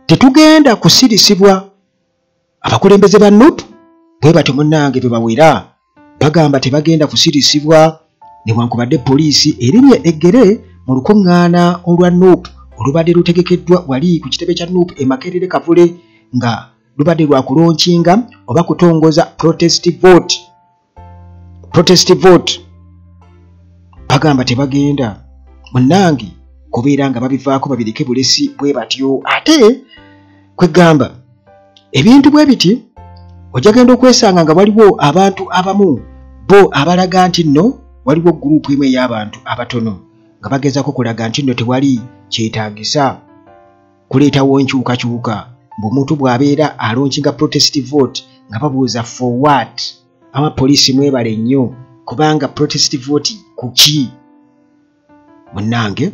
tetugenda kusirisibwa. Abakulembeze ba NUP bwe batyo munnange bwe bawera bagamba tebagenda kusirisibwa newankubadde poliisi erinye eggere mu lukuŋŋaana olwa NUP olubadde lutegekeddwa wali ku kitebe kya NUP e Makerere Kavule nga lubadde lwa kulonkinga oba kutongoza protest vote. Bagamba tebagenda munnange kubeera nga babivaako babireke bulesi bwe batyo. Ate kwegamba ebintu bwe biti ojja genda okwesanga nga waliwo abantu abamu bo abalaga nti nno waliwo gurupu emu ey'abantu abatono nga bagezaako kulaga nti nno tewali kyetaagisa kuleetawo enkyukakyuka ng'omuntu bw'abeera alonkinga protest vote nga babuuza for what. Amapoliisi mwebale nnyo kubanga protest vote kuki? Munnange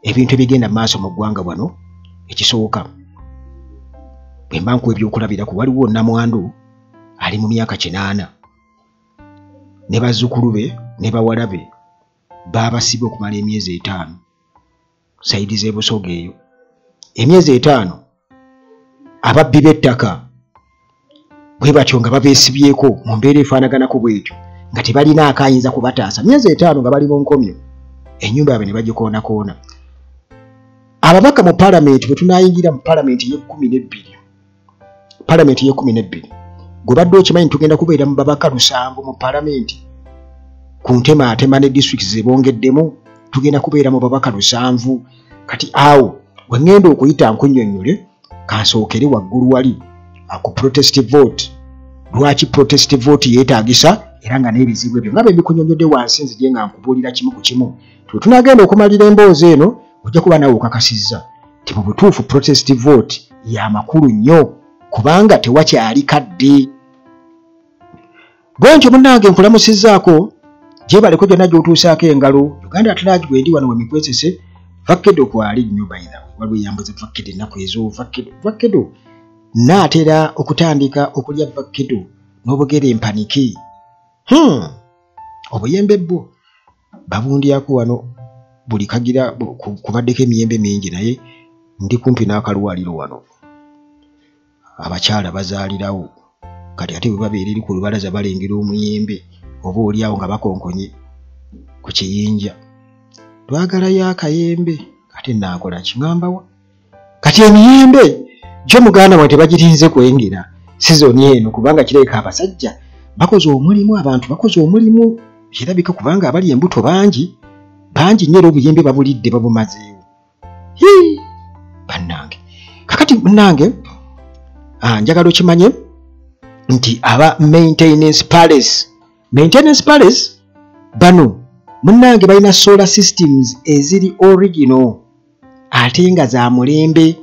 ebintu ebigenda mu maaso mu ggwanga wano ekisooka bwe mba nkuwa ebyokulabirako waliwo nnamwandu ali mu myaka 80 ne bazzukulu be ne bawala be baabasiba okumala emyezi 5 sayidi z'e Busoga eyo. Emyezi 5 ababbi b'ettaka bwe batyo nga babeesibyeko mu mbeera efaanaganako bwetyo nga tebalina akayinza kubataasa. Myezi 5 nga bali mu nkomyo, ennyumba yaabwe ne bagikoonakoona. Ababaka mu palamenti bwe tunaayingira mu palamenti y'e12 gwe badde okimanyi tugenda kubeera mu babaka 7 mu palamenti ku Ntema ne district ze bongeddemu tugenda kubeera mu babaka 7. Kati awo wengenda okuyita nkunnyonnyole kansookere waggulu wali ku protest vote. Lwaki protest vote yeetaagisa era nga n'ebizibu ebyo nga bembikunnyonnyodde wansi nzije nga nkubuulira kimu ku kimu. Tunagenda okumalira emboozi eno ojja kuba nawe okakasizza ti mu butuufu protest vote ya makulu nnyo kubanga tewakyali kadde. Bwentyo munnange nkulamusizzaako gyebaleko gyonna gy'otuusaako engalo. Uganda Atlage bwendi wano wemikwesese Vakedo kwali nnyo bayira waliwo eyambuze Vakedo ennaku ezo. Vakedo naatera okutandika okulya Vakedo n'obugere empanike. Obuyembe bwo babundyako wano buli kagira kubaddeko emiyembe mingi naye ndi kumpi n'akalwaliro wano abakyala bazaalirawo kati ate bwe babeera eri ku lubalaza balengera omuyembe oba oliawo nga bakonkonye ku kiyinja twagalayo akayembe ate naakola kiŋŋambawa kati emiyembe gyo muganda mwe tebagirinze kwengera sizoni eno kubanga kireka abasajja bakoze omulimu, abantu bakoze omulimu kirabika kubanga abali embuto bangi nnyo era obuyembe babulidde babumazeewo. Bannange kakati munnange njagala okimanye nti aba maintenance palace bano munnange balina solar systems eziri original ate nga za mulembe.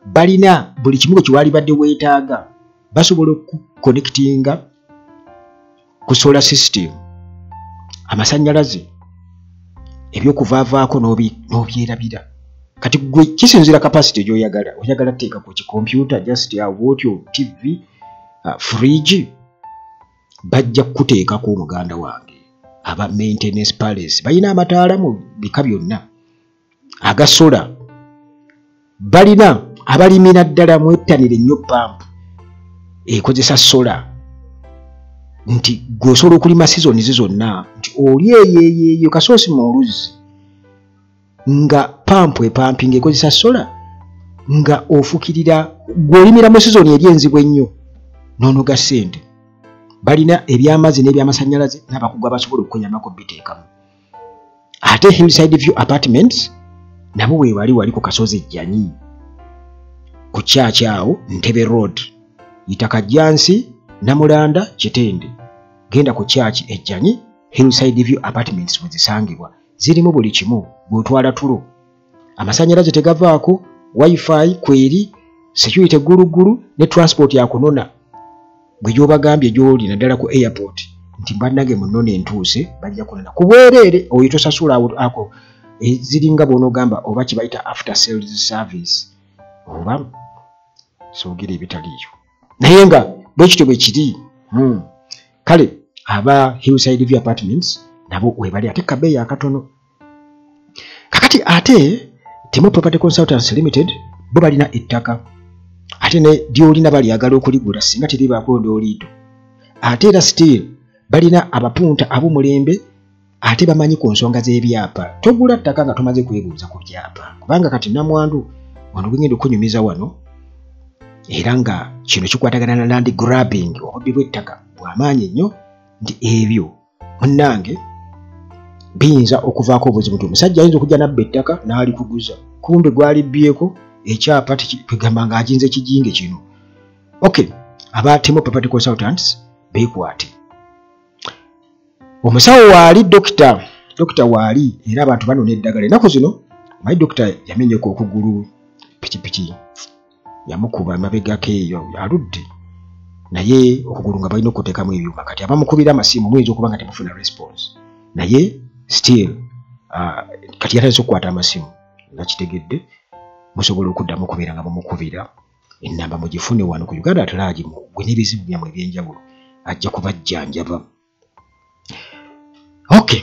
Balina buli kimu kiwali badde weetaaga basobola okuconnectinga ku solar system amasannyalaze ebyokuvaavaako n'obyerabira. Kati gwe kisinzira capacity gy'oyagala teeka ku kikompyuta just awotyo TV fridge bajja kuteekako omuganda wange. Aba maintenance palace balina amataala mu bika byonna agasola. Balina abalimira ddala mwettanire nnyo pampu ekozesa sola nti gweosobola okulima sizoni zonna nti oli eyo kasoosi mu oluzzi nga pampu epampinga ekozesa sola nga ofukirira gweolimira mu sizoni eri enzibu ennyo n'onoga ssente. Balina ebyamazzi n'ebyamasannyalaze n'abakugu abasobola okukonyamako biteekamu. Ate Hillside View Apartments nabo wali ku kasozi Ejjanyi ku kyaki awo Ntebe Road yita Kajjansi Namulanda Kitende genda ku kyaki Ejjanyi Hillside View Apartments wezisangibwa zirimu buli kimu bw'otwala tulo. Amasannyalaze tegavaako, wifi kweri, security gulugulu ne transport yakunona bwe gy'obagambye gy'oli naddala ku airport nti bannage munone entuuse bajja kunona ku bwereere oyo tosasula ako eziringa bw'onoogamba oba kibayita after sales service oba soogera ebitaliiyo naye nga bwe kityo bwe kiri. Kale aba Hillside View Apartments nabo webali ate kabeeyi akatono. Kakati ate Timo Property Consultants Limited bo balina ettaka ate ne lyolina balyagala okuligula singa teribaako ndooliito. Ate era still balina abapunta ab'omulembe ate bamanyi ku nsonga z'ebyapa. Togula ttaka nga tomaze kwebuuza ku byapa, kubanga kati namwandu wano gwengenda okunyumiza wano, era nga kino kikwatagana na land grabbing, obubbi bw'ettaka bw'amaanyi ennyo, nti ebyo munnange biyinza okuvaako obuzibu nti omusajja ayinza okujja nabba ettaka n'alikuguza, kumbe gwalibbyeko ekyapa kwegamba ng'ajinze kijinge kino. Okay, aba Temo Property Consultants beekwate. Omusawo waali dokita waali era abantu banona eddagala. Ennaku zino mayi dokita yamenyeka okugulu, pikipiki yamukuba amabegako eyo aludde, naye okugulu nga balina okuteekamu ebyuma. Kati abamukubira amasimu muyinza okuba nga temufuna response, naye still kati yatandise okukwata amasimu, nakitegedde musobola okuddamu okubeera nga mumukubira. Ennamba mugifune wano ku Uganda Atalaagi, gwe n'ebizibu byammwe eby'enjawulo ajja kubajjanjaba. Okay,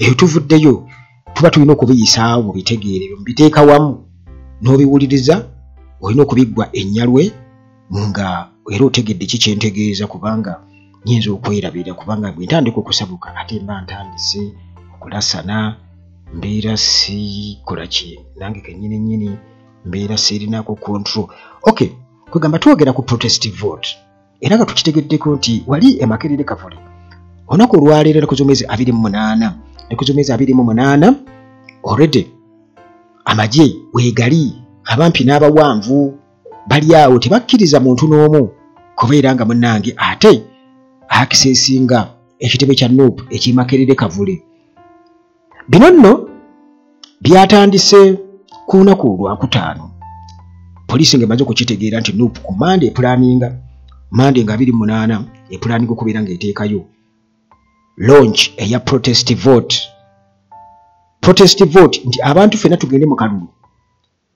eyo tuvuddeyo tuba tulina okubiyisaawo mu bitegeere ebyo, mubiteeka wamu n'obiwuliriza, olina okubiggwa ennyalwe nga era otegedde ki kyentegeeza, kubanga nyinza okwerabira, kubanga bwe ntandika okusabuka ate mba ntandise okulasana, mbeera sikola ki nange kennyini mbeera sirinaako control. Okay, kwegamba twogera ku protest vote, era nga tukitegeddeko nti wali Makerere Kavule olunaku olwaleero ku z'omwezi 28 already amagye weegali, abampi n'abawanvu bali awo tebakkiriza muntu n'omu kubeera nga munnange ate akisesinga ekitebe kya NUP ekiri Makerere Kavule. Bino nno byatandise ku lunaku Lwakutaano, poliisi ng'emaze okukitegeera nti NUP ku Mande epulaninga, Mande nga 28 epulaninga okubeera ng'eteekayo launch eya protest vote. Protest vote nti abantu ffenna tugende mu kalulu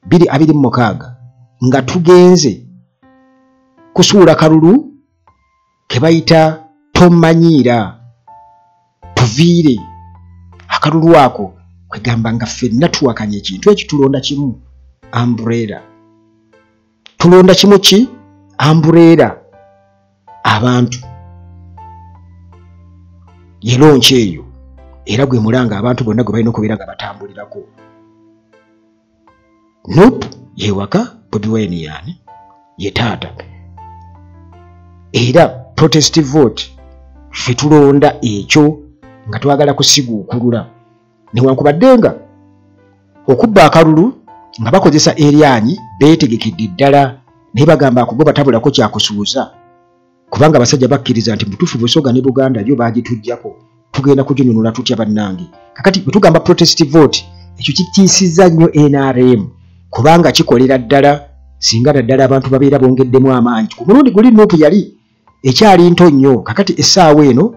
2026 nga tugenze kusuula kalulu ke bayita tomanyiira, tuviire akalulu ako, kwegamba nga ffenna tuwakanya ekintu ekitulonda kimu, umbrella. Tulonda kimu ki? Umbrella. Abantu yelonche eyo era gwe mulanga abantu bonna gwe balina okubeera nga batambulirako. NUP yewaka Bobi Wine yani ye taata, era protest vote ffe tulonda ekyo nga twagala kusiguukulula, newankubadde nga okubba akalulu nga bakozesa eryanyi beetegekedde ddala, naye bagamba akugo batabulako kyakusuuza, kubanga abasajja bakkiriza nti mutuufu Busoga ne Buganda byo baagitujjako, tugenda kuginunula tutya bannange. Kakati bwe tugamba protest vote, ekyo kitiisizza nnyo NRM, kubanga kikolera ddala singa naddala abantu babeera bongeddemu amaanyi. Ku mulundi guli NUP yali ekyali nto nnyo, kakati essaawa eno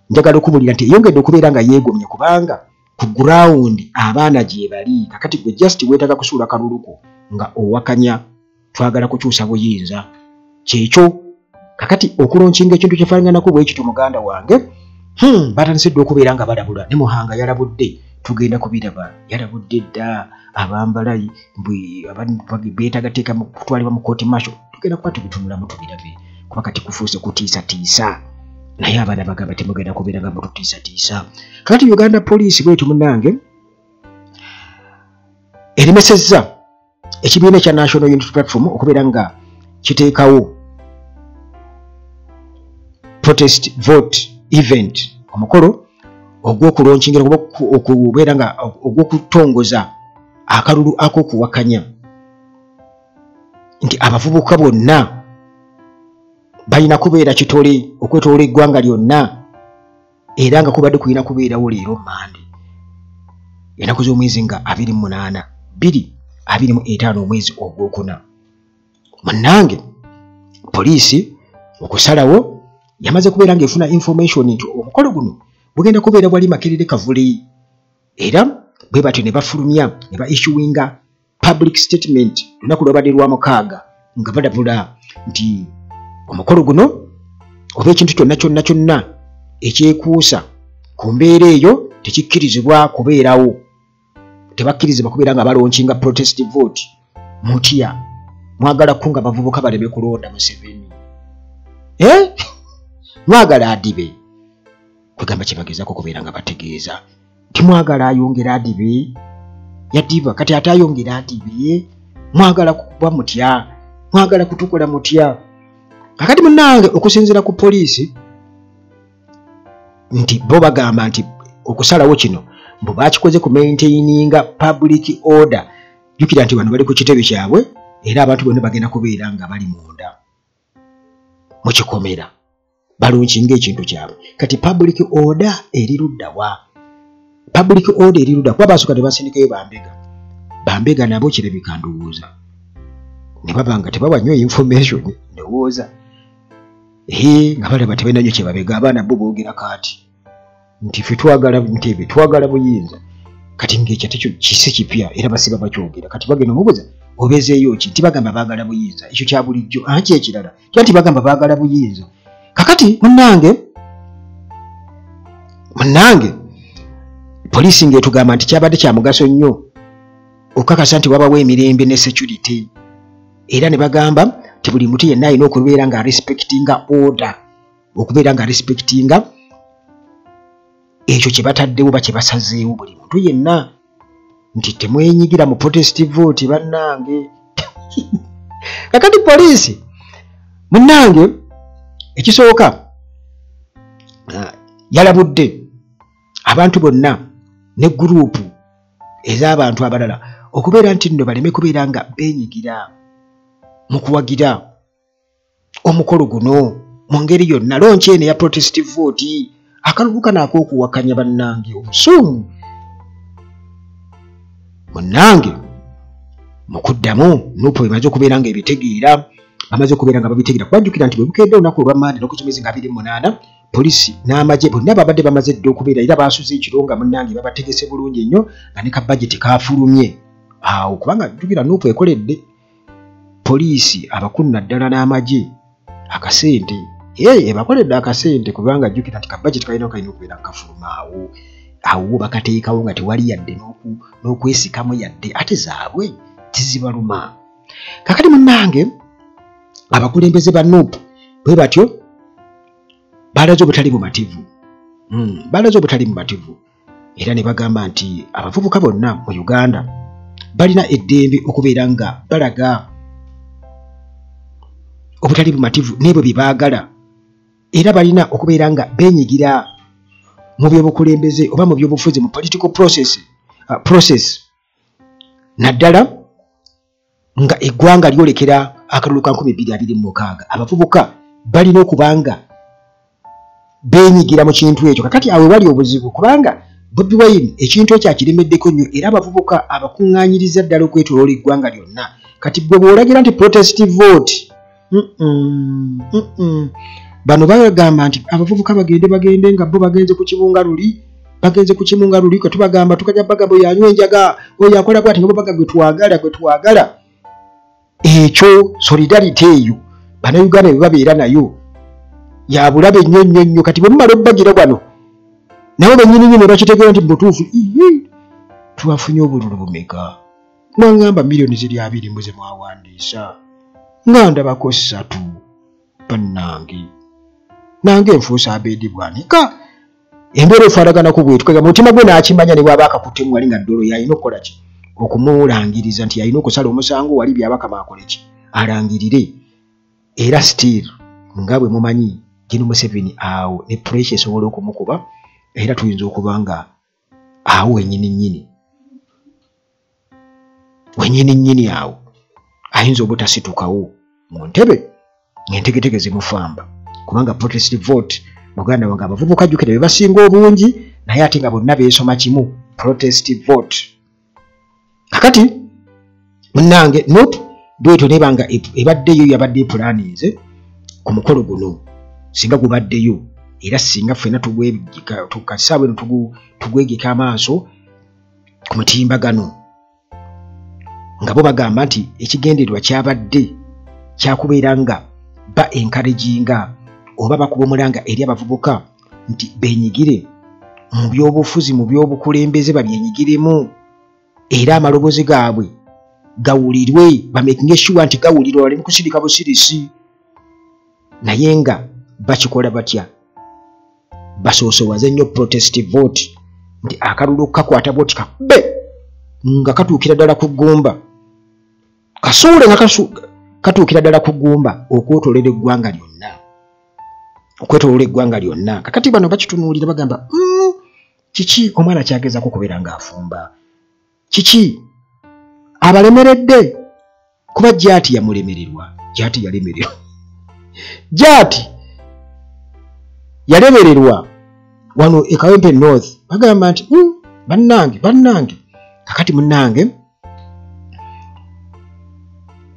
njagala okubulira nti eyongedde okubeera nga yeegomye, kubanga ku ground abaana gye bali. Kakati gwe just weetaga kusuula kaluluko nga owakanya twagala kukyusa buyinza, kyekyo kakati okulonkinga ekintu kyefaananako bwe kityo muganda wange. Batandise dde okubeera nga balabula, ne Muhanga yalabudde, tugenda kubiraba, yalabudde dda abambala beetagateeka kutwalibwa mu kooti masho, tugenda kuba tubitunulamu tubirabe, kuba kati kufuuse kutiisatiisa, naye abaana bagamba temugenda kubeera nga mututiisatiisa. Kakati Uganda Police bwetu munnange eremesezza ekibiina ekya National Unity Platform okubeera nga kiteekawo protest vote event, omukolo ogw'okulonkingira okubeera nga ogw'okutongoza akalulu ak'okuwakanya nti abavubuka bonna balina kubeera kitole okwetoloola eggwanga lyonna, era nga kubadde kulina kubeerawo leero Mande ennaku z'omwezi nga 28 25 omwezi ogwokuna. Munnange poliisi okusalawo yamaze kubeera ng'efuna information nti omukolo guno bugenda kubeera bwali Makerere Kavule, era bwe batyo ne bafulumya ne ba-issuinga public statement lunaku lwabadde lwa 6 nga balabula nti omukolo guno oba ekintu kyonna ekyekuusa ku mbeera eyo tekikkirizibwa kubeerawo, tebakkirizibwa kubeera nga balonkinga protest vote mutya mwagala kunga bavubuka baleme kulonda Museveni mwagala adibe kwegamba kyebagezaako kubeera nga bategeeza timwagala ayongera adibe yadiba kati ate ayongera adibe mwagala kuba mutya mwagala kutukola mutya kakati munnange okusinziira ku poliisi nti bo bagamba nti okusalawo kino mbu bakikoze ku maintaininga public order jukira nti bano bali ku kitebe kyabwe era abantu bonna bagenda kubeera nga bali munda mu kikomera balunkinga ekintu kyabwe kati public order eri luddawa public order eri ludda kuba basooka ne basindikayo bambega nabo kirabika ndowooza ne baba nga tebawanywa information ndowooza nga balaba tebalina nnyo kyebabega abaana bo boogera kaati nti ffe twagala ntebe twagala buyinza kati ng'ekyo tekyo kisi kipya era basiba bakyogera kati bagenda omubuuza obeezeeyo ki tibagamba baagala buyinza ekyo kya bulijjo anki ekirala kya tibagamba baagala buyinza kakati munnange poliisi ng'etugamba nti kyabadde kya mugaso nnyo okukakasa nti wabawo emirembe ne security era ne bagamba nti buli mutu yenna alina okubeera nga respectinga order okubeera nga respectinga ekyo kye bataddewo ba kye basazeewo buli muntu yenna nti temwenyigira mu protest vote bannange kakati poliisi munnange ekisooka yalabudde abantu bonna ne guruupu ez'abantu abalala okubeera nti nno baleme kubeera nga beenyigira mu kuwagira omukolo guno mu ngeri yonna lonki eno eya protest vote akalulu kano ak'okuwakanya bannange obusuumu munnange mu kuddamu nuupu bimaze okubeera nga ebitegeera bamaze okubeera nga babitegeera kubajjukira nti bwe bukedde olunaku olwamaani n'okukimezi nga 28 poliisi n'amagye bonna babadde bamaze dde okubeera era baasuze ekiro nga munnange babategese bulungi ennyo nga ne ka bajeti kaafulumye awo kubanga jjukira nuupu ekoledde poliisi abakulu naddala n'amagye akasente bakoledde akasente kubanga jjukira nti ka bajeti kalina okubeera kafuluma awo bakateekawo nga tewali yadde n'okwesikamu yadde ate zaabwe tizibaluma kakati munnange abakulembeze ba nuupu bwe batyo balaze obutali bumativu era ne bagamba nti abavubuka bonna mu Uganda balina eddembe okubeera nga balaga obutali bumativu n'ebyo bye baagala era balina okubeera nga beenyigira mu byobukulembeze oba mu byobufuzi mu political process naddala nga eggwanga lyolekera akalulu ka 2026 abavubuka balina okuba nga beenyigira mu kintu ekyo kakati awe wali obuzibu kubanga Bobi Wine ekintu ekyo akiremeddeko nnyo era abavubuka abakuŋŋaanyiriza ddala okwetoloola eggwanga lyonna kati gwe bw'olagira nti protest vote bano bagamba nti abavubuka bagende nga bo bagenze ku kimunga luli kwe tubagamba tukajja bagamba oyo anywa enjaga oyo akola bwati nga baga gwe twagala ekyo solidarity eyo bannayuganda bye babeera nayo yabulabe nnyo kati bwe mumala obbagira wano nabo bennyini ne bakitegeera nti mutuufu tubafunye obululu bumeka mwangamba miliyoni ziri 2 mbuze mwawandiisa nga ndabako 3 bannange nange enfuusa abeedi bwanika embeera efaanagana ku bwetu kagamba mutima gwe n'akimanya ne bw'aba akakutemu wali nga ddolo yalina okukola ki okumulangiriza nti yalina okusala omusango wali byabakama akole ki alangirire era still nga bwe mumanyi Gen. Museveni awo ne pressure esobola okumukuba era tuyinza okuba nga awo wennyini awo ayinza obutasitukawo mu ntebe ng'entegetege zimufamba kubanga protest vote muganda wange abavubuka jjukira bye basinga obungi naye ate nga bonna beesoma kimu protest vote kakati munnange not bwetyo nebanga ebaddeyo yabadde epulaninze ku mukolo guno singa gubaddeyo era singa ffena tukasaawe tugwegeka amaaso ku mutimbagano nga bo bagamba nti ekigendererwa kyabadde kyakubeera nga ba encouraginga oba bakuba omulanga eri abavubuka nti beenyigire mu byobufuzi mu byobukulembeze babyenyigiremu era amaloboozi gaabwe gawulirwe bamaking sure nti gawulirwa wali kusirika busirisi naye nga bakikola batya basoosowaze nnyo protest vote nti akalulu kakwata vote kakube nga katuukira ddala ku ggumba kasuule nga katuukira ddala ku ggumba okwetolera eggwanga lyonna kakati bano bakitunuulira bagamba kiki omwana kyagezaako kubeera ng'afumba kiki abalemeredde kuba Jaati yamulemererwa Jaati yalemererwa wano e Kawempe North bagamba nti bannange kakati munnange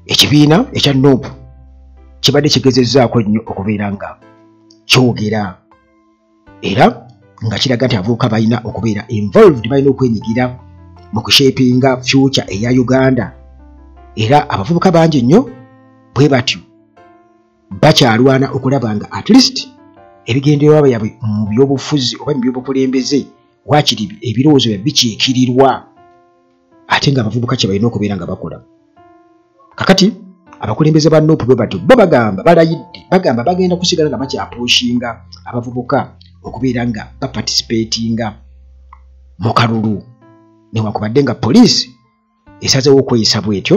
ekibiina ekya NUP kibadde kigezezzaako nnyo okubeera nga kyogera era nga kiraga nti abavubuka balina okubeera involved balina okwenyigira mu kushapinga future eya Uganda era abavubuka bangi nnyo bwe batyo bakyalwana okulaba nga at least ebigendererwa byabwe mu byobufuzi oba mu byobukulembeze wakiri ebirowoozo bya bikiikirirwa ate nga abavubuka kye balina okubeera nga bakola kakati abakulembeze ba NUP bwe batyo bo bagamba balayidde bagamba bagenda kusigala nga bakyapushinga abavubuka okubeera nga baparticipatinga mu kalulu newankubadde nga poliisi esazeewo okweyisa bwetyo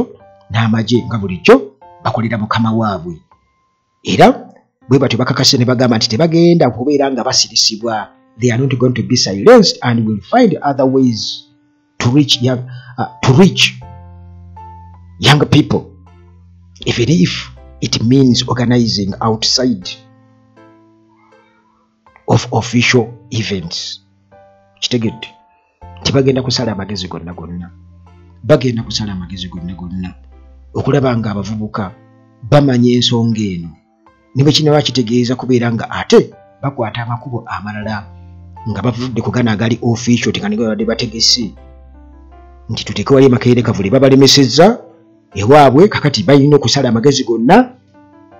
n'amagye nga bulijjo bakolera mukama waabwe era bwe batyo bakakase ne bagamba nti tebagenda kubeera nga basirisibwa they are not going to be silenced and will find other ways to reach young people even if it means organizing outside of official events kitegedde tibagenda kusala amagezi gonna bagenda kusala amagezi gonna okulaba nga abavubuka bamanya ensonga eno ne bwe kino bakitegeeza kubeera nga ate bakwata amakubo amalala nga bavudde ku gana agali official tekanigwa badde bategese nti tuteeke wali Makerere Kavule babalemesezza ewaabwe kakati balina okusala amagezi gonna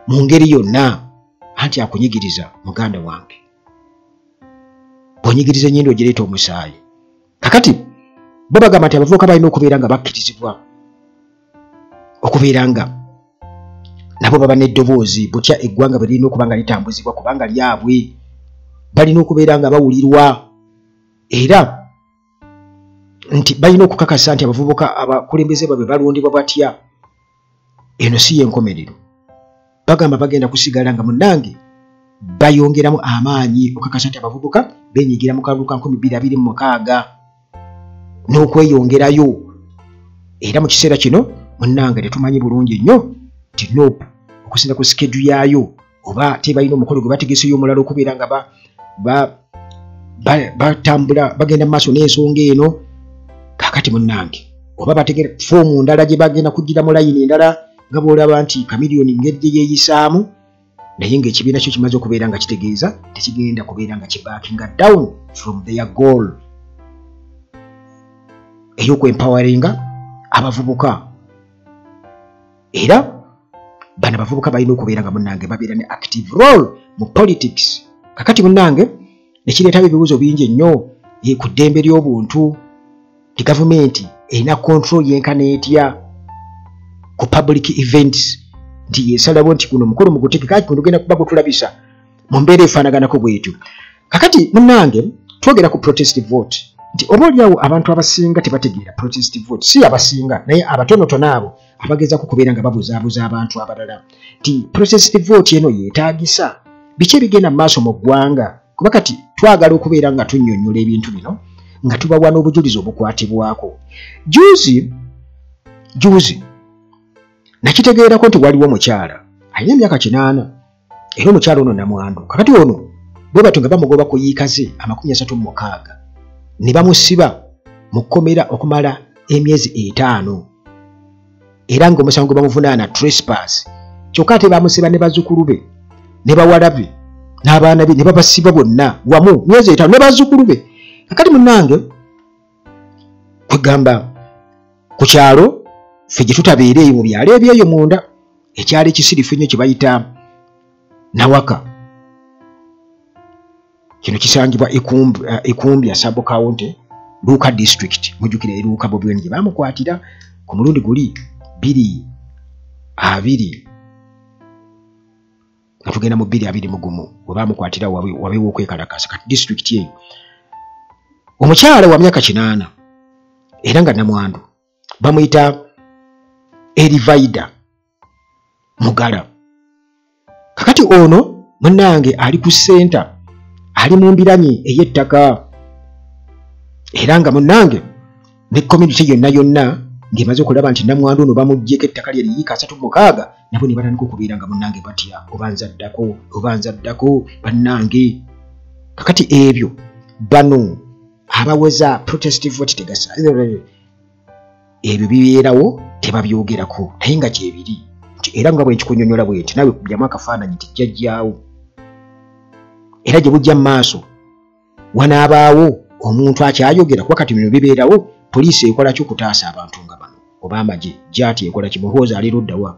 mu ngeri yonna anti akunyigiriza muganda wange bw'onyigiriza ennyindo ogireeta omusaayi kakati bo bagamba nti abavubuka balina okubeera nga bakkirizibwa okubeera nga nabo baba n'eddoboozi butya eggwanga bwe lirina okuba nga litambuzibwa kubanga lyabwe balina okubeera nga bawulirwa era nti balina okukakasa nti abavubuka abakulembeze babwe balondebwa batya eno si y'enkomerero bagamba bagenda kusigala nga munnange bayongeramu amaanyi okukakasa nti abavubuka benyigira mu kalulu ka 2026 n'okweyongerayo era mu kiseera kino munnange tetumanyi bulungi nnyo nti NUP okusinza ku sikedu yaayo oba tebalina omukolo gwe bategeseyo omulala okubeera nga batambula bagenda mu maaso n'ensonga eno kakati munnange oba bategera foomu ndala gye bagenda kugira mu layini endala nga bw'olaba nti kamiliyoni ngeri gye yeeyisaamu naye ng'ekibiina kyo kimaze okubeera nga kitegeeza tekigenda kubeera nga kibackinga down from their goal ey'okwempoweringa abavubuka era bano abavubuka balina okubeera nga munnange babeera ne active role mu politics kakati munnange nekireetawo ebibuuzo bingi ennyo ku ddembe ly'obuntu ti gavumenti erina control yenkana etya ku public events nti yesalawo nti guno mukolo mugutegeka guno genda kuba gutulabisa mu mbeera efaanaganako bwetyo kakati munnange twogera ku protest vote nti oba oliawo abantu abasinga tebategeera protest vote si abasinga naye abatonotono abo abageza kukubeera nga babuzaabuza abantu abalala nti protest vote eno yeetaagisa biki ebigenda mu maaso mu ggwanga kuba kati twagala okubeera nga tunnyonnyola ebintu bino nga tubawa n'obujulizi obukwatibwako juzi nakitegeerako nti waliwo omukyala alina emyaka 8 era omukyala ono namwandu kakati ono bwe batyo nga bamugoba ku yiikaze 36 ne bamusiba mu kkomera okumala emyezi 5 era ng'omusango bamuvunaana trespass kyokka ate bamusiba ne bazzukulu be ne bawala be n'abaana be ne babasiba bonna wamu myezi 5 ne bazzukulu be kakati munnange kwegamba ku kyalo ffe gye tutabeereeyo mu byalo ebyeyo munda ekyalo ekisirifu ennyo kye bayita Nawaka kino kisangibwa Ikumbya sub county Luuka district mujjukira Luuka Bobi Wine gye baamukwatira ku mulundi guli 2-20 nga tugenda mu 2-21 we bamukwatira wabeewo okwekalakasa kati disitulikiti eyo omukyala wa myaka 8 era nga namwandu bamuyita Erivaida Mugala. Kakati ono munnange ali ku senta ali mu mbiranye ey'ettaka era nga munnange ne community yonna ng'emaze okulaba nti namwandu ono bamuggyeko ettaka lye liyiika 36 nabo ne batandika okubeera nga munnange batya obanza ddako bannange. Kakati ebyo bano abaweza protestive vote tegasa ebyo bibeerawo tebabyogerako naye nga gyebiri nti era nga bwe nkikunyonyola bwe nti nawe kubyamu akafaananyi tijjajjaawo era gye bujja mu maaso wanaabaawo omuntu akyayogera kuba kati bino bibeerawo poliisi ekola ki okutaasa abantu nga bano oba amagye gyati ekola ki muhooza ali luddawa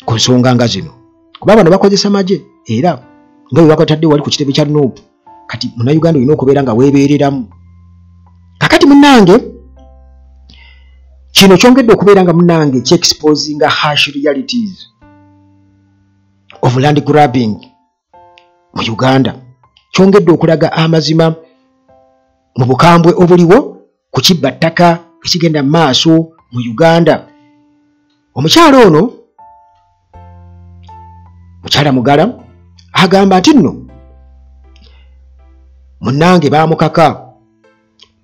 ku nsonga nga zino kuba bano bakozesa magye era nga bwe bakatadde wali ku kitebe kya Nuupu kati munnayuganda olina okubeera nga weebeereramu. Kakati munnange kino kyongedde okubeera nga munnange kyexposinga harsh realities of land grabbing mu Uganda. Kyongedde okulaga amazima mu bukambwe obuliwo ku kibba ttaka ekigenda mu maaso mu Uganda. Omukyala ono mukyala Mugala agamba nti nno munnange baamukaka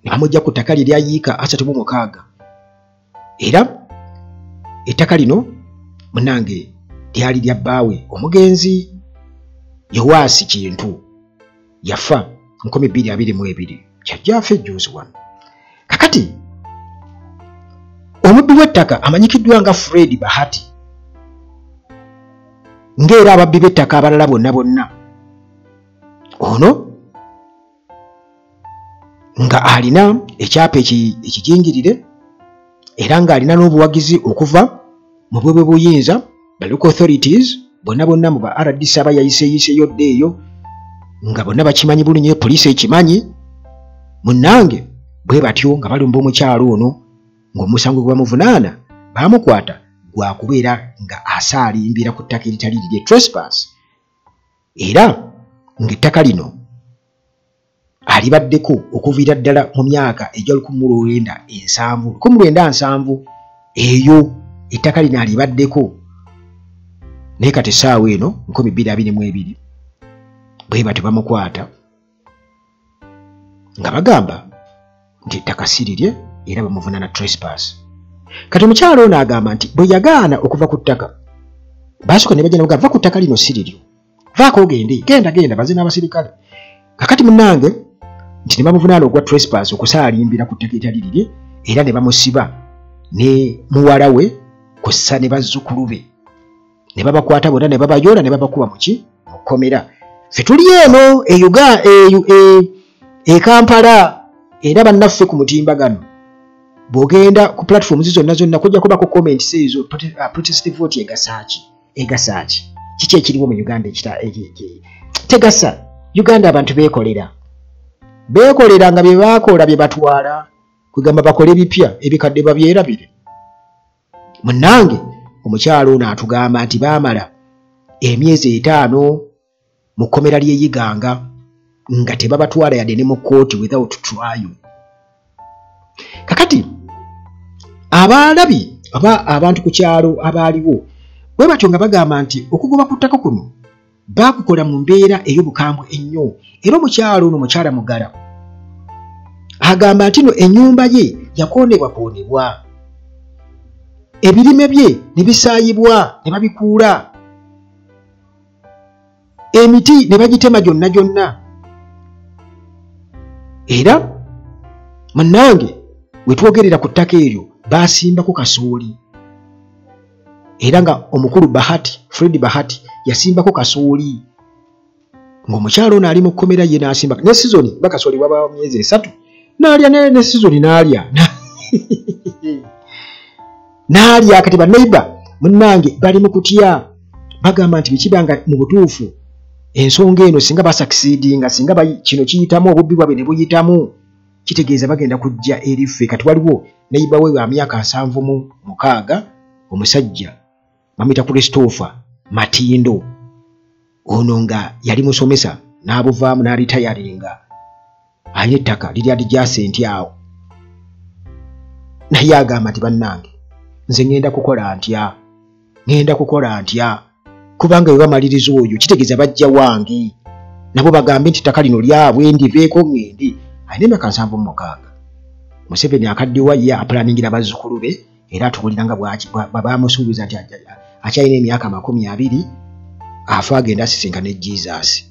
ne bamujja ku ttaka lye lyayiika 36 era ettaka lino munnange lyali lya bbaawe omugenzi Yowaasi Kintu yafa 2022 kyajjaafa ejjuuzi wano. Kakati omubbi w'ettaka amanyikiddwa nga Fred Bahati ng'era ababbi b'ettaka abalala bonna ono nga alina ekyapa ekijingirire era ng'alina n'obuwagizi okuva mu bwe buyinza ba local authorities bonna mu ba RDC abayayiseeyiseeyo dde eyo nga bonna bakimanyi bulungi poliisi ekimanyi munnange bwe batyo nga balumba omukyalo ono ng'omusango gwe bamuvunaana baamukwata gwa kubeera nga asaalimbira ku ttaka eritali lirye trespass era ng'ettaka lino alibaddeko okuviira ddala mu myaka egya 1970 eyo ettaka lino alibaddeko naye kati essaawa eno 2022 bwe batyo bamukwata nga bagamba nti ettaka si lirye era bamuvunaana trespass. Kati omukyalo ono agamba nti bwe yagaana okuva ku ttaka baasooka ne bajja ne bagamba va ku ttaka lino si liryo vaako ogende genda baze n'abasirikale. Kakati munnange nti ne bamuvunaana ogwa trespass okusaalimbira ku ttaka eritali lirye era ne bamusiba ne muwala we kw'ossa ne bazzukulu be ne babakwata bonna ne babayoola ne babakuba mu kkomera. Ffe tuli eno e Kampala era bannaffe ku mutimbagano bw'ogenda ku platforms zonna kujja kuba ku comments ezo protestive vote egasaaki kiki ekiriwo mu Uganda tegasa. Uganda abantu beekolera nga bye baakola bye batwala kugamba bakole bipya ebikadde babyerabire. Munnange omukyalo ono atugamba nti baamala emyezi 5 mu kkomera ly'eyiganga nga tebabatwala yadde ne mu kooti without trial. Kakati abaalabi abantu ku kyalo abaaliwo bwe batyo nga bagamba nti okugoba ku ttaka kuno baakukola mu mbeera ey'obukambwe ennyo era omukyalo ono mukyala Mugala agamba nti no ennyumba ye yakoonebwakoonebwa ebirime bye ne bisaayibwa ne babikuula emiti ne bagitema gyonna era munnange we twogerera ku ttaka eryo baasimbako kasooli era nga omukulu Fred Bahati yasimbako kasooli ng'omukyalo ono ali mu kkomera ye n'asimba ne sizoni bakasooli waba myezi 3 n'alya ne sizoni n'alya kati banneiba munnange bali mu kutya bagamba nti bikibanga mu butuufu ensonga eno singa basakisidinga singa kino kiyitamu obubbi bwabwe ne buyitamu kitegeeza bagenda kujja eriffe. Kati waliwo neiba we wa myaka 76 omusajja bamuyita Christopher Matindo ono nga yali musomesa n'abuvaamu n'alitayalinga alina ettaka liri adjacent awo naye agamba nti bannange nze ngenda kukola ntya kubanga we bamaliriza oyo kitegeeza bajja wange nabo bagambe nti ttaka lino lyabwe ndiveeko ŋŋende. alina emyaka 76. Museveni akaddiwa ye apulaningira bazzukulu be era atuwulira nga bamusuubiza nti akyalina emyaka 20 afa agenda asisinkana Jesus.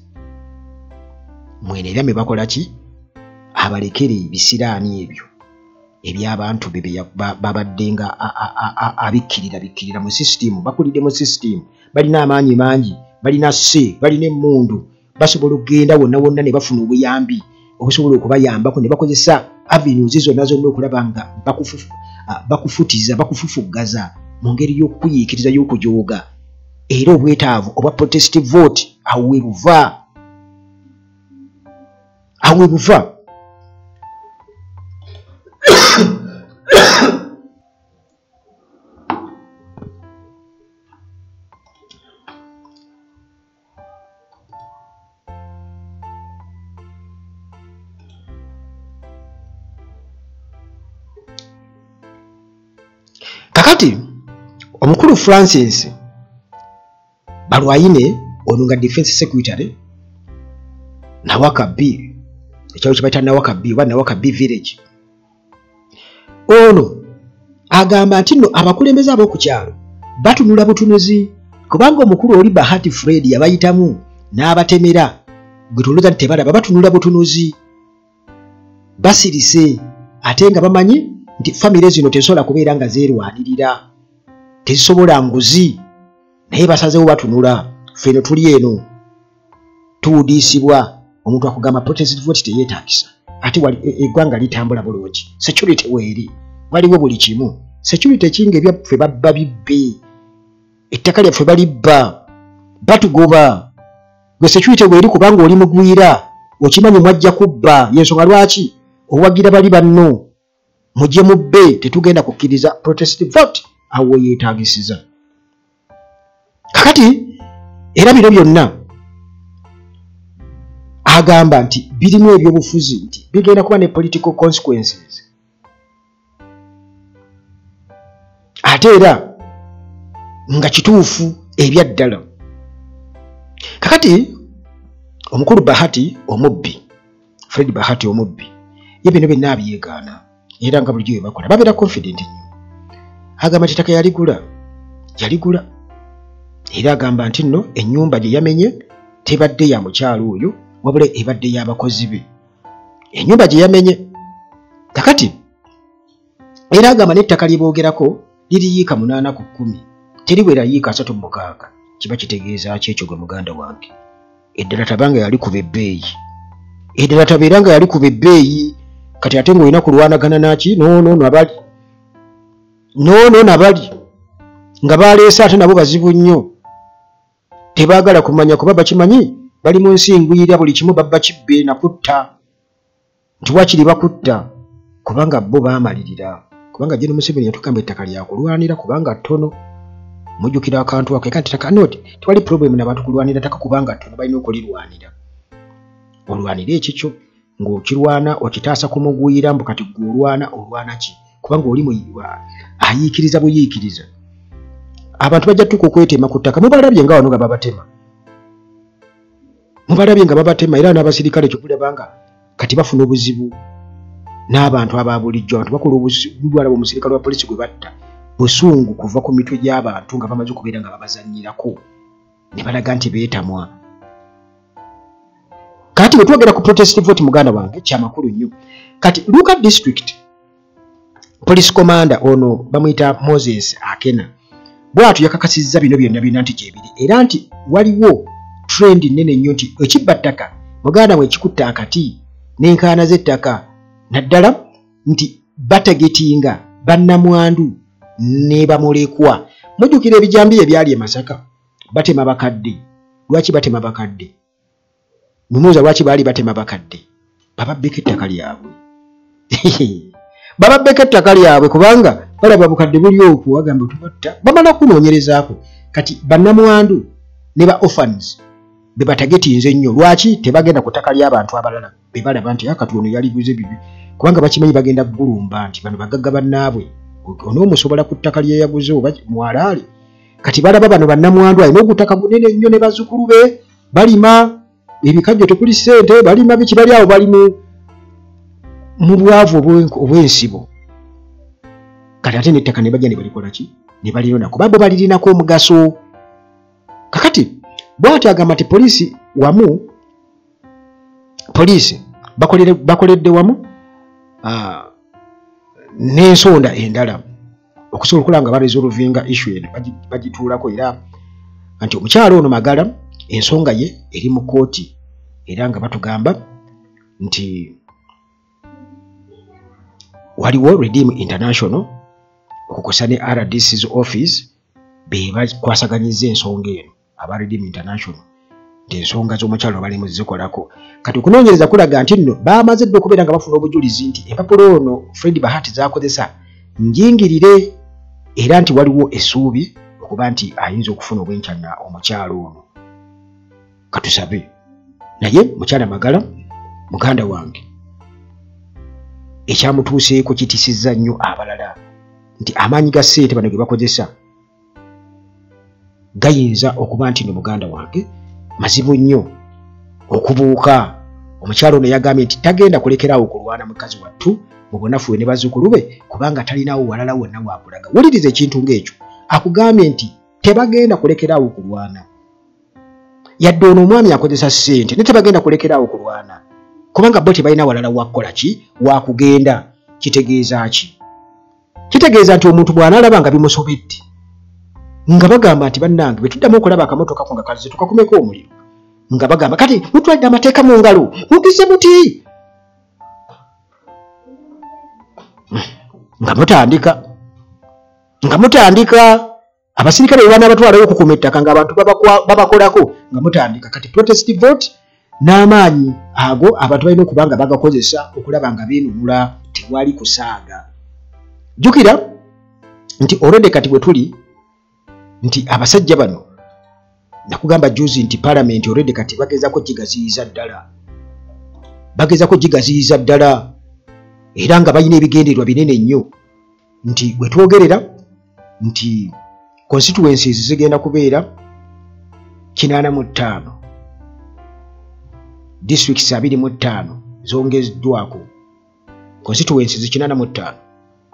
Mwene era me bakola ki abalekere ebisiraani ebyo eby'abantu babadde nga abikkirira mu system, bakulidde mu system, balina amaanyi mangi, balina sse, balina emmundu, basobola okugenda wonna ne bafuna obuyambi okusobola okubayambako ne bakozesa avenues zonna okulaba nga bakufutiza bakufufuggaza mu ngeri y'okukuyiikiriza y'okujooga era obwetaavu obwa protest vote awo we buva. Kakati omukulu Francis Balwaine ono nga defense secretary Nawakabi ekyalo kibayita Nawakabi oba Nawakabi village ono agamba nti no abakulembeze ab'oku kyalo batunula butunuzi kubanga omukulu oli Bahati Fred yabayitamu n'abatemera gwe tulooza nti tebalaba batunula butunuzi basirise ate nga bamanyi nti famire zino tezisobola kubeera nga zeerwanirira tezisobola nguzi naye basazeewo batunula ffeno tuli eno tuwudiisibwa omuntu akugamba protest vote teyeetaagisa ate eggwanga litambula bulungi security weeri waliwo buli kimu security kinga ebyaffe babba bibbe ettaka lyaffe balibba batugoba gwe security weeri kubanga oli mugwira okimanyi mwajja kubba yensonga lwaki owagira bali banno mujje mubbe tetugenda kukkiriza protest vote awo yeetaagisiza. Kakati era bino byonna agamba nti birimu ebyobufuzi nti bigenda kuba ne political consequences ate era nga kituufu ebyaddala. Kakati omukulu Bahati omubbi Fred Bahati omubbi ye bino byonna abyegaana era nga bulijjo bakola babeera confident nnyo. Agamba nti ettaka yaligula era agamba nti nno ennyumba gye yamenye tebadde ya mukyalo oyo wabula ebadde y'abakozi be ennyumba gye yamenye. Kakati era agamba n'ettaka lye boogerako liri yiika 8 ku 10 teriwera yiika 3 mu 6 kiba kitegeeza ki ekyo gwe muganda wange eddala tabanga yali kuba ebbeeyi eddala tabeera nga yali kuba ebbeeyi kati ate ng'olina kulwanagana naki nabali nga baleese ate nabo bazibu nnyo tebaagala kumanya kuba bakimanyi bali mu nsi ngwira buli kimu babba kibbe nakutta nti wakiri bakutta kubanga bo baamalirira kubanga General Museveni yatugamba ettaka lyakulwanira kubanga ttono mujjukira akantu ako kanti ettaka noti tewali problem n'abantu kulwanira ttaka kubanga ttono balina okulirwanira olwanira ekikyo ng'okirwana okitaasa kumugwira mbu kati gw'olwana ki kubanga oli muyiwa ayiikiriza buyiikiriza abantu bajja tuka okwetema ku ttaka mubalabye nga wano nga babatema era n'abasirikale kyokulabanga kati bafuna obuzibu n'abantu ababulijjo abantu bakola obuzibu lwalaba omusirikale wa polisi gwe batta busungu kuva ku mitwe gy'abantu nga bamaze okubeera nga babazannyirako ne balaga nti beetamwa. Kati bwe twogera ku protest vote muganda wange kyamakulu nnyo. Kati Luka district police commander ono bamuyita Moses Akena bw'atyo yakakasizza bino byonna nti gyebiri era nti waliwo trend nnene nnyo nti ekibba ttaka muganda we ekikutta akati n'enkaana z'ettaka naddala nti bategetinga bannamwandu ne bamulekwa. Mujjukira ebijambiya ebyali e Masaka batema bakadde. Lwaki batema bakadde? Mumuuza lwaki baali batema bakadde? Bababbeko ettaka lyabwe. bababbeko ettaka lyabwe kubanga balaba bukadde buli okwo bagamba tubatta bamala kunoonyerezaako kati bannamwandu ne ba orphans be batagetinze nnyo lwaki tebagenda ku ttaka ly'abantu abalala be balaba nti akatuuno yaliguze bibi kubanga bakimanyi bagenda kugulumba nti bano bagagga bannaabwe onoomusobola ku ttaka lye yaguze oba mwalaale kati balaba bano bannamwandu alina ogutaka bunene nnyo ne bazzukulu be balima ebikajjo tekuli ssente balima biki bali awo bali mu bwavu obw'ensibo kati ate n'ettaka ne bajja ne balikola ki ne balirona kuba bo balirinako omugaso kakati bw'ati agamba nti poliisi bakoledde wamu n'ensonda endala okusobola okulaba nga baresolvinga issue eno bagituulako era nti omukyalo ono Magala ensonga ye eri mu kkooti era nga batugamba nti waliwo Redeem International okukosa ne RDC's office be bakwasaganyizza ensonga eno aba Redeem International nti ensonga z'omukyalo bali mu zikolako kati okunoonyereza kulaga nti nno bamaze dde okubeera nga bafuna obujulizi nti empapula ono Fred Bahati zakozesa njingirire era nti waliwo essuubi okuba nti ayinza okufuna obwenkanya omukyalo ono katusabe naye mukyala Magala muganda wange ekyamutuuseeko kitisizza nnyo abalala nti amaanyi ga ssente bano ge bakozesa gayinza okuba nti no muganda wange mazibu nnyo okubuuka omukyalo ono yagambye nti tagenda kulekeraawo kulwana mukazi wattu mu bunafu ne bazzukulu be kubanga talinaawo walala wonna waakulaga wuliriza ekintu ng'ekyo akugambye nti tebagenda kulekeraawo kulwana yadde ono omwami akozesa ssente ne tebagenda kulekeraawo kulwana kubanga bo tebalina walala wakukola ki wakugenda kitegeeza ki kitegeeza nti omuntu bw'anaalaba nga bimusobedde nga bagamba nti bannange bwe tuddamu okulaba akamotoka ko nga kaze tukakumeko omuliro nga bagamba kati mutwalidde amateeka mu ngalo mugize muti nga mutandika abasirikale bwe banaabatwalayo okukuma ettaka ng'abantu babakolako nga mutandika kati protest vote n'amaanyi ago abantu balina okuba nga bagakozesa okulaba nga beenunula tewali kusaaga jjukira nti olwedde kati bwe tuli nti abasajja bano nakugamba juzi nti palamenti olwedde kati bagezako gigaziyiza ddala era nga balina ebigendererwa binene nnyo nti bwe twogerera nti constituencies zigenda kubeera 85 districts 25 zongeddwako constituencies 85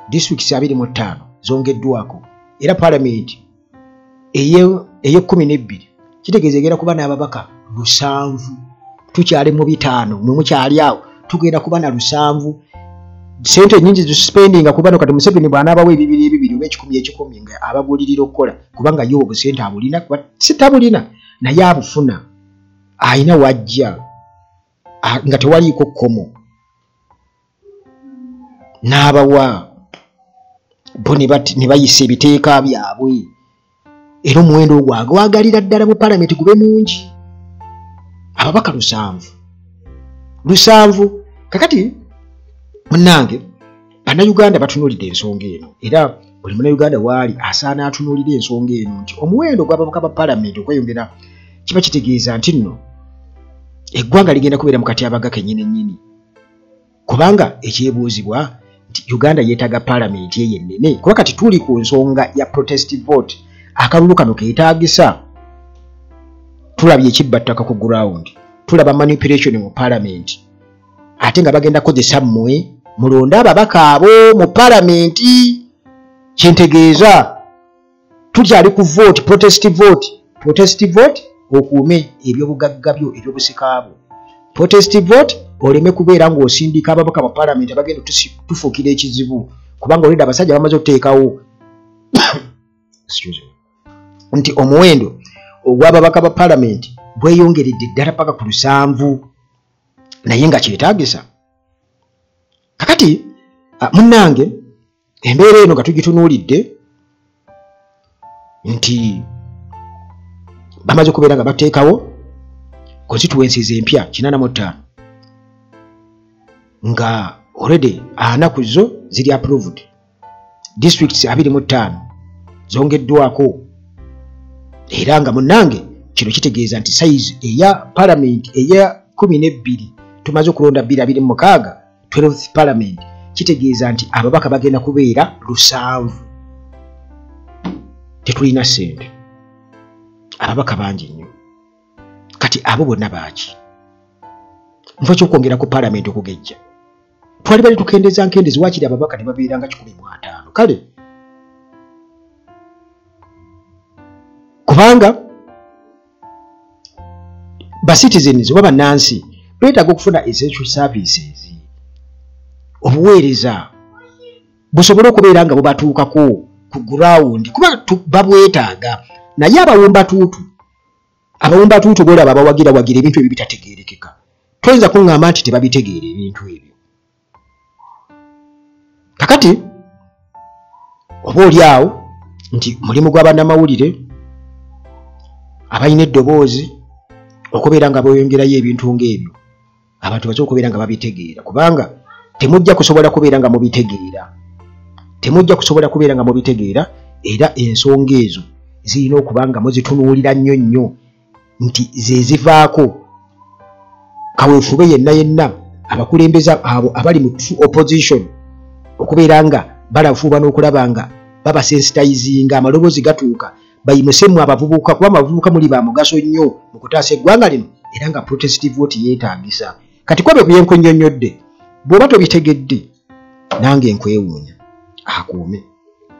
districts 25 zongeddwako era parliament eye 12 kitegeeza egenda kuba n'ababaka 7 tukyali mu 5 mwe mukyali awo tugenda kuba na 7 sente nyingi zispendinga kuba no kati Museveni bw'anaabawo ebibiri oba 10 nga abagulirira okukola kubanga yo obusente abulina sitabulina naye abufuna ayina wajja nga tewaliiko kkomo n'abawa bo ne bayisa ebiteeka byabwe era omuwendo ogwage wagalira ddala mu palamenti gube mungi ababaka 7 kakati munnange bannayuganda batunuulidde ensonga eno era buli munnayuganda waali asaana atunuulire ensonga eno nti omuwendo gw'ababaka ba palamenti okweyongera kiba kitegeeza nti nno eggwanga ligenda kubeera mu katyabaga kennyini kubanga ekyebuuzibwa nti Uganda yeetaaga palamenti ye yennene kuba kati tuli ku nsonga ya protest vote akalulu kano keetaagisa tulabye ekibbattaka ku ground tulaba manipulation mu palamenti ate nga bagenda kozesa mmwe mulonde ababaka abo mu palamenti kintegeeza tukyali ku vote protest vote okuume ebyobugagga byo ebyobusika bwo protest vote oleme kubeera ng'osindika ababaka mu palamenti abagenda tufuukira ekizibu kubanga olidde abasajja bamaze okuteekawo nti omuwendo ogw'ababaka ba palamenti bweyongeredde ddala paka ku 7 naye nga kyetaagisa kakati munnange embeera eno nga tugitunuulidde nti bamaze okubeera nga bateekawo constituencies empya 85 nga already anaku zo ziri approved. Districts 25 zongeddwako. Era nga munnange kino kitegeeza nti size eya parliament eya 12 tumaze okulonda 2026 12th parliament kitegeeza nti ababaka bagenda kubeera 7. Tetulina ssente. Ababaka bangi nnyo. Kati abo bonna baaki. Nfa ky'okwongera ku parliament okugejja. Twali bali tukendeza nkendezi waakiri ababaka ne babeeranga 15. Kale kubanga ba citizens oba bannansi beetaaga okufuna essential services. Obuweereza busobole okubeera nga bubatuukako ku ground kuba babwetaaga. Naye abawumbatuutu boolaba abawagira ebintu ebyo bitategeerekeka. Toyinza kuŋŋamba nti tebabitegeera ebintu ebyo. Kakati oba oli awo nti mulimu gw'abannamawulire abalina eddoboozi okubeera nga bweyongerayo ebintu ng'ebyo abantu basobola okubeera nga babitegeera kubanga temujja kusobola kubeera nga mubitegeera era ensonga ezo zirina okuba nga muzitunuulira nnyo nti ze zivaako kaweefube yenna abakulembeze abo abali mu opposition okubeera nga balafuuba n'okulaba nga babasensitizinga amaloboozi gatuuka bayimusemu abavubuka kuba abavubuka muli ba mugaso nnyo mu kutaasa eggwanga lino era nga protestive vote yeetaagisa. Kati kwabe byenkunnyonnyodde bw'oba tobitegedde nange nkwewuunya akuume.